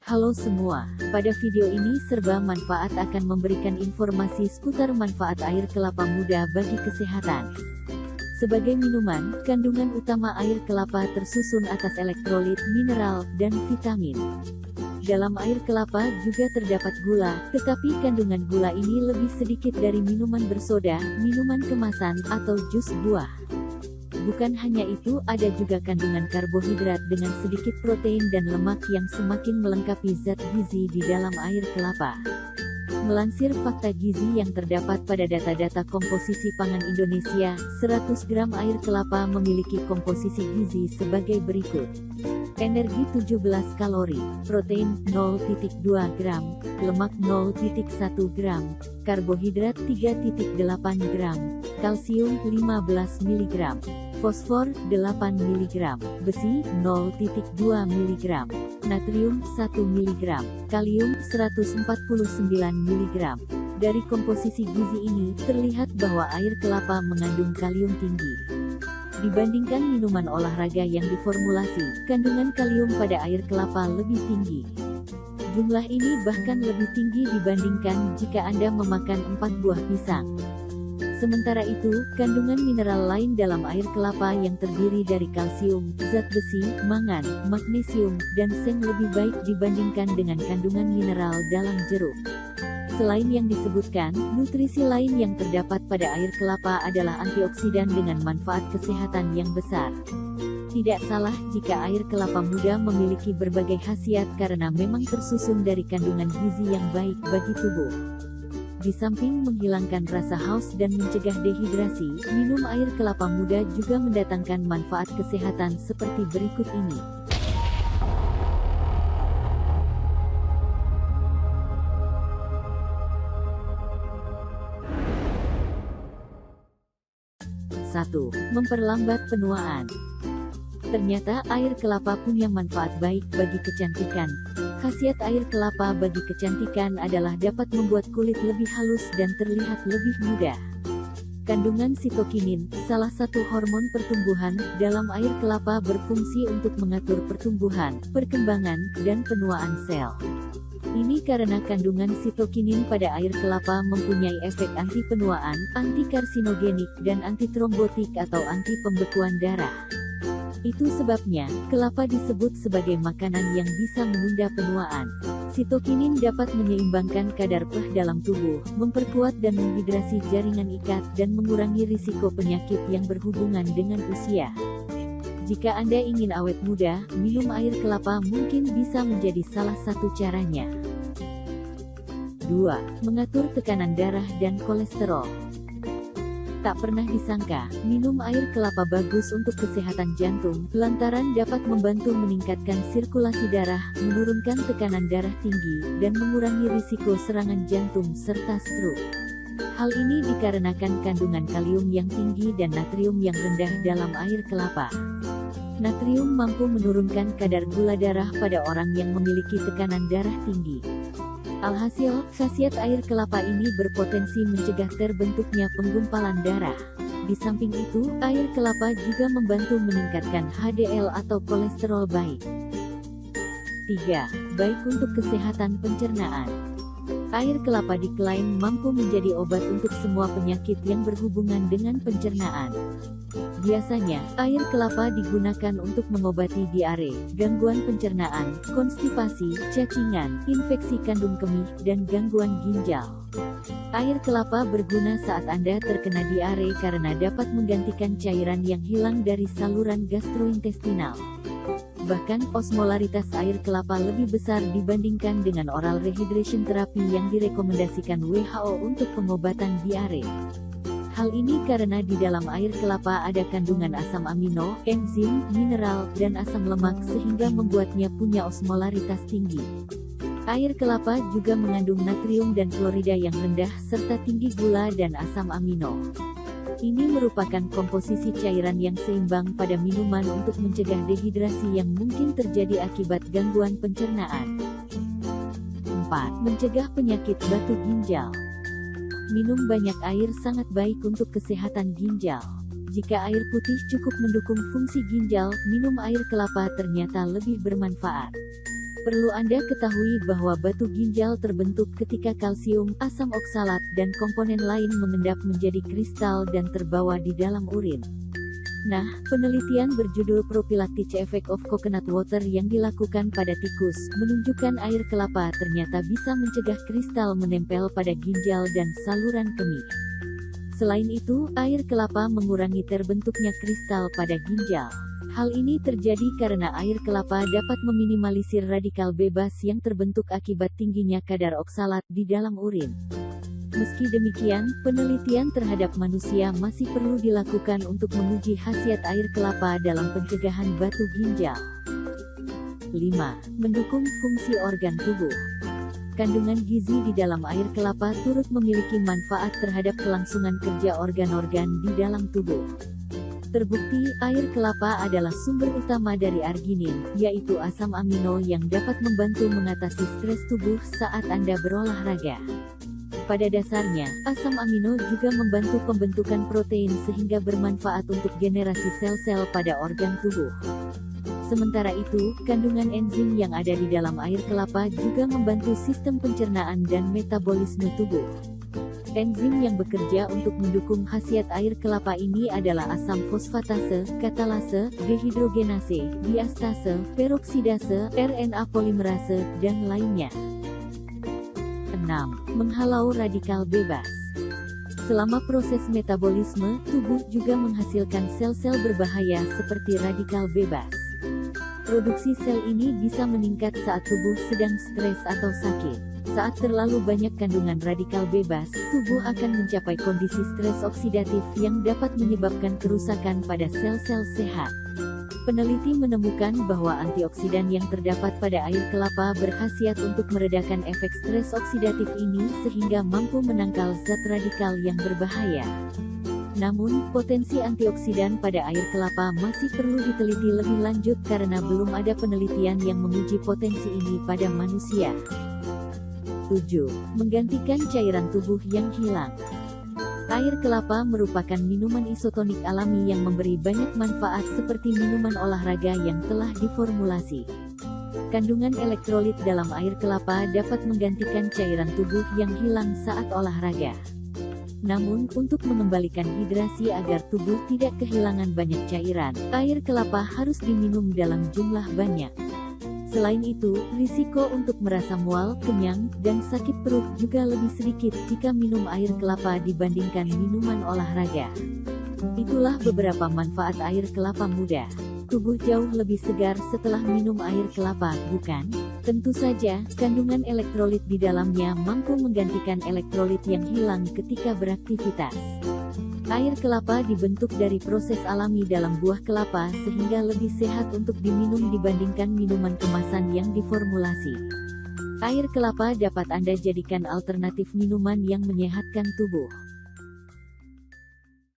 Halo semua, pada video ini serba manfaat akan memberikan informasi seputar manfaat air kelapa muda bagi kesehatan. Sebagai minuman, kandungan utama air kelapa tersusun atas elektrolit, mineral, dan vitamin. Dalam air kelapa juga terdapat gula, tetapi kandungan gula ini lebih sedikit dari minuman bersoda, minuman kemasan, atau jus buah. Bukan hanya itu, ada juga kandungan karbohidrat dengan sedikit protein dan lemak yang semakin melengkapi zat gizi di dalam air kelapa. Melansir fakta gizi yang terdapat pada data-data komposisi pangan Indonesia, 100 gram air kelapa memiliki komposisi gizi sebagai berikut. Energi 17 kalori, protein 0,2 gram, lemak 0,1 gram, karbohidrat 3,8 gram, kalsium 15 mg, fosfor 8 mg, besi 0,2 mg, natrium 1 mg, kalium 149 mg. Dari komposisi gizi ini, terlihat bahwa air kelapa mengandung kalium tinggi. Dibandingkan minuman olahraga yang diformulasi, kandungan kalium pada air kelapa lebih tinggi. Jumlah ini bahkan lebih tinggi dibandingkan jika Anda memakan 4 buah pisang. Sementara itu, kandungan mineral lain dalam air kelapa yang terdiri dari kalsium, zat besi, mangan, magnesium, dan seng lebih baik dibandingkan dengan kandungan mineral dalam jeruk. Selain yang disebutkan, nutrisi lain yang terdapat pada air kelapa adalah antioksidan dengan manfaat kesehatan yang besar. Tidak salah jika air kelapa muda memiliki berbagai khasiat karena memang tersusun dari kandungan gizi yang baik bagi tubuh. Di samping menghilangkan rasa haus dan mencegah dehidrasi, minum air kelapa muda juga mendatangkan manfaat kesehatan seperti berikut ini. 1. Memperlambat penuaan. Ternyata air kelapa punya manfaat baik bagi kecantikan. Khasiat air kelapa bagi kecantikan adalah dapat membuat kulit lebih halus dan terlihat lebih muda. Kandungan sitokinin, salah satu hormon pertumbuhan, dalam air kelapa berfungsi untuk mengatur pertumbuhan, perkembangan, dan penuaan sel. Ini karena kandungan sitokinin pada air kelapa mempunyai efek anti penuaan, anti karsinogenik, dan anti trombotik atau anti pembekuan darah. Itu sebabnya, kelapa disebut sebagai makanan yang bisa menunda penuaan. Sitokinin dapat menyeimbangkan kadar pH dalam tubuh, memperkuat dan menghidrasi jaringan ikat, dan mengurangi risiko penyakit yang berhubungan dengan usia. Jika Anda ingin awet muda, minum air kelapa mungkin bisa menjadi salah satu caranya. 2. Mengatur tekanan darah dan kolesterol. Tak pernah disangka, minum air kelapa bagus untuk kesehatan jantung, lantaran dapat membantu meningkatkan sirkulasi darah, menurunkan tekanan darah tinggi, dan mengurangi risiko serangan jantung serta stroke. Hal ini dikarenakan kandungan kalium yang tinggi dan natrium yang rendah dalam air kelapa. Natrium mampu menurunkan kadar gula darah pada orang yang memiliki tekanan darah tinggi. Alhasil, khasiat air kelapa ini berpotensi mencegah terbentuknya penggumpalan darah. Di samping itu, air kelapa juga membantu meningkatkan HDL atau kolesterol baik. 3. Baik untuk kesehatan pencernaan. Air kelapa diklaim mampu menjadi obat untuk semua penyakit yang berhubungan dengan pencernaan. Biasanya, air kelapa digunakan untuk mengobati diare, gangguan pencernaan, konstipasi, cacingan, infeksi kandung kemih, dan gangguan ginjal. Air kelapa berguna saat Anda terkena diare karena dapat menggantikan cairan yang hilang dari saluran gastrointestinal. Bahkan, osmolaritas air kelapa lebih besar dibandingkan dengan oral rehydration therapy yang direkomendasikan WHO untuk pengobatan diare. Hal ini karena di dalam air kelapa ada kandungan asam amino, enzim, mineral, dan asam lemak sehingga membuatnya punya osmolaritas tinggi. Air kelapa juga mengandung natrium dan klorida yang rendah serta tinggi gula dan asam amino. Ini merupakan komposisi cairan yang seimbang pada minuman untuk mencegah dehidrasi yang mungkin terjadi akibat gangguan pencernaan. 4. Mencegah penyakit batu ginjal. Minum banyak air sangat baik untuk kesehatan ginjal. Jika air putih cukup mendukung fungsi ginjal, minum air kelapa ternyata lebih bermanfaat. Perlu Anda ketahui bahwa batu ginjal terbentuk ketika kalsium, asam oksalat, dan komponen lain mengendap menjadi kristal dan terbawa di dalam urin. Nah, penelitian berjudul Prophylactic Effect of Coconut Water yang dilakukan pada tikus, menunjukkan air kelapa ternyata bisa mencegah kristal menempel pada ginjal dan saluran kemih. Selain itu, air kelapa mengurangi terbentuknya kristal pada ginjal. Hal ini terjadi karena air kelapa dapat meminimalisir radikal bebas yang terbentuk akibat tingginya kadar oksalat di dalam urin. Meski demikian, penelitian terhadap manusia masih perlu dilakukan untuk menguji khasiat air kelapa dalam pencegahan batu ginjal. 5. Mendukung fungsi organ tubuh. Kandungan gizi di dalam air kelapa turut memiliki manfaat terhadap kelangsungan kerja organ-organ di dalam tubuh. Terbukti, air kelapa adalah sumber utama dari arginin, yaitu asam amino yang dapat membantu mengatasi stres tubuh saat Anda berolahraga. Pada dasarnya, asam amino juga membantu pembentukan protein sehingga bermanfaat untuk generasi sel-sel pada organ tubuh. Sementara itu, kandungan enzim yang ada di dalam air kelapa juga membantu sistem pencernaan dan metabolisme tubuh. Enzim yang bekerja untuk mendukung khasiat air kelapa ini adalah asam fosfatase, katalase, dehidrogenase, diastase, peroksidase, RNA polimerase, dan lainnya. 6. Menghalau radikal bebas. Selama proses metabolisme, tubuh juga menghasilkan sel-sel berbahaya seperti radikal bebas. Produksi sel ini bisa meningkat saat tubuh sedang stres atau sakit. Saat terlalu banyak kandungan radikal bebas, tubuh akan mencapai kondisi stres oksidatif yang dapat menyebabkan kerusakan pada sel-sel sehat. Peneliti menemukan bahwa antioksidan yang terdapat pada air kelapa berkhasiat untuk meredakan efek stres oksidatif ini sehingga mampu menangkal zat radikal yang berbahaya. Namun, potensi antioksidan pada air kelapa masih perlu diteliti lebih lanjut karena belum ada penelitian yang menguji potensi ini pada manusia. 7. Menggantikan cairan tubuh yang hilang. Air kelapa merupakan minuman isotonik alami yang memberi banyak manfaat seperti minuman olahraga yang telah diformulasi. Kandungan elektrolit dalam air kelapa dapat menggantikan cairan tubuh yang hilang saat olahraga. Namun, untuk mengembalikan hidrasi agar tubuh tidak kehilangan banyak cairan, air kelapa harus diminum dalam jumlah banyak. Selain itu, risiko untuk merasa mual, kenyang, dan sakit perut juga lebih sedikit jika minum air kelapa dibandingkan minuman olahraga. Itulah beberapa manfaat air kelapa muda. Tubuh jauh lebih segar setelah minum air kelapa, bukan? Tentu saja, kandungan elektrolit di dalamnya mampu menggantikan elektrolit yang hilang ketika beraktivitas. Air kelapa dibentuk dari proses alami dalam buah kelapa sehingga lebih sehat untuk diminum dibandingkan minuman kemasan yang diformulasi. Air kelapa dapat Anda jadikan alternatif minuman yang menyehatkan tubuh.